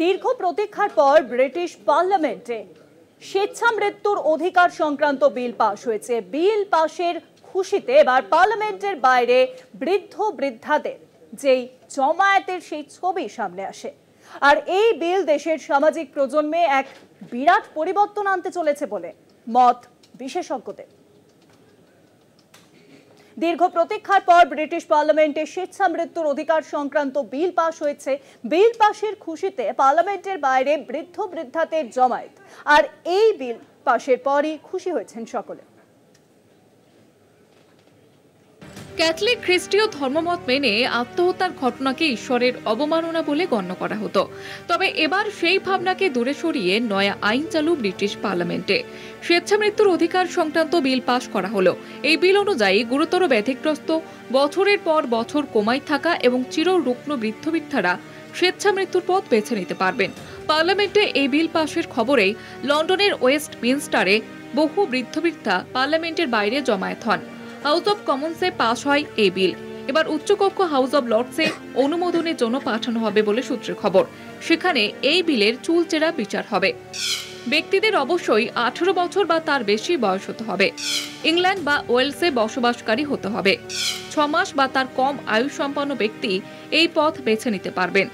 দীর্ঘ প্রতীক্ষার পর ব্রিটিশ পার্লামেন্টে স্বেচ্ছা মৃত্যুর অধিকার সংক্রান্ত বিল পাশ হয়েছে। বিল পাশের খুশিতে এবার পার্লামেন্টের বাইরে বৃদ্ধ বৃদ্ধাদের যেই জমায়েতের সেই ছবি সামনে আসে। আর এই বিল দেশের সামাজিক প্রজন্মে এক বিরাট পরিবর্তন আনতে চলেছে বলে মত বিশেষজ্ঞদের। দীর্ঘ প্রতীক্ষার পর ব্রিটিশ পার্লামেন্টে স্বেচ্ছা মৃত্যুর অধিকার সংক্রান্ত বিল পাশ হয়েছে। বিল পাশের খুশিতে পার্লামেন্টের বাইরে বৃদ্ধ বৃদ্ধাদের জমায়েত। আর এই বিল পাশের পরই খুশি হয়েছেন সকলে। ক্যাথলিক খ্রিস্টীয় ধর্মমত মেনে আত্মহত্যার ঘটনাকে ঈশ্বরের অবমাননা বলে গণ্য করা হতো। তবে এবার সেই ভাবনাকে দূরে সরিয়ে নয়া আইন চালু ব্রিটিশ পার্লামেন্টে। স্বেচ্ছা মৃত্যুর অধিকার সংক্রান্ত বিল পাশ করা হলো। এই বিল অনুযায়ী গুরুতর ব্যাধিগ্রস্ত, বছরের পর বছর কোমায় থাকা এবং চিররুগ্ন বৃদ্ধ বৃদ্ধারা স্বেচ্ছা মৃত্যুর পথ বেছে নিতে পারবেন। পার্লামেন্টে এই বিল পাশের খবরেই লন্ডনের ওয়েস্টমিনস্টারে বহু বৃদ্ধ বৃদ্ধা পার্লামেন্টের বাইরে জমায়েত হন। হাউস অব কমন্সে পাশ হয় এই বিল। এবার উচ্চকক্ষ হাউস অব লর্ডসে অনুমোদনের জন্য পাঠানো হবে বলে সূত্রের খবর। সেখানে এই বিলের চুলচেরা বিচার হবে। ব্যক্তিদের অবশ্যই 18 বছর বা তার বেশি বয়স হতে হবে। ইংল্যান্ড বা ওয়েলসে বসবাসকারী হতে হবে। 6 মাস বা তার কম আয়ু সম্পন্ন ব্যক্তি এই পথ বেছে নিতে পারবেন।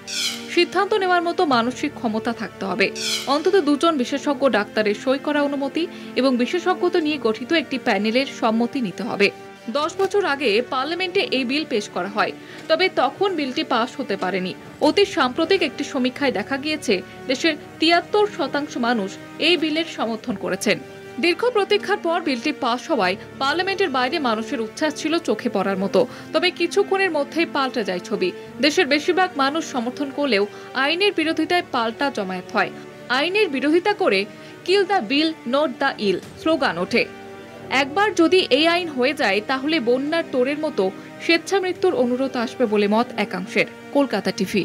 সিদ্ধান্ত নেওয়ার মতো মানসিক ক্ষমতা থাকতে হবে। অন্তত 2 জন বিশেষজ্ঞ ডাক্তারের সই করা অনুমতি এবং বিশেষজ্ঞতা নিয়ে গঠিত একটি প্যানেলের সম্মতি নিতে হবে। 10 বছর আগে পার্লামেন্টে এই বিল পেশ করা হয়, তবে তখন বিলটি পাশ হতে পারেনি। অতি সাম্প্রতিক একটি সমীক্ষায় দেখা গিয়েছে দেশের 73% মানুষ এই বিলের সমর্থন করেছেন। দীর্ঘ প্রতীক্ষার পর বিলটি পাশ হওয়ায় পার্লামেন্টের বাইরে মানুষের উচ্ছ্বাস ছিল চোখে পড়ার মতো। তবে কিছুক্ষণের মধ্যেই পাল্টে যায় ছবি। দেশের বেশিরভাগ মানুষ সমর্থন করলেও আইনের বিরোধিতায় পাল্টা জমায়েত হয়। আইনের বিরোধিতা করে kill the bill not the ill slogan ওঠে। একবার যদি এই আইন হয়ে যায় তাহলে বন্যার তোড়ের মতো স্বেচ্ছা মৃত্যুর অনুরোধ আসবে বলে মত একাংশের। কলকাতা টিভি।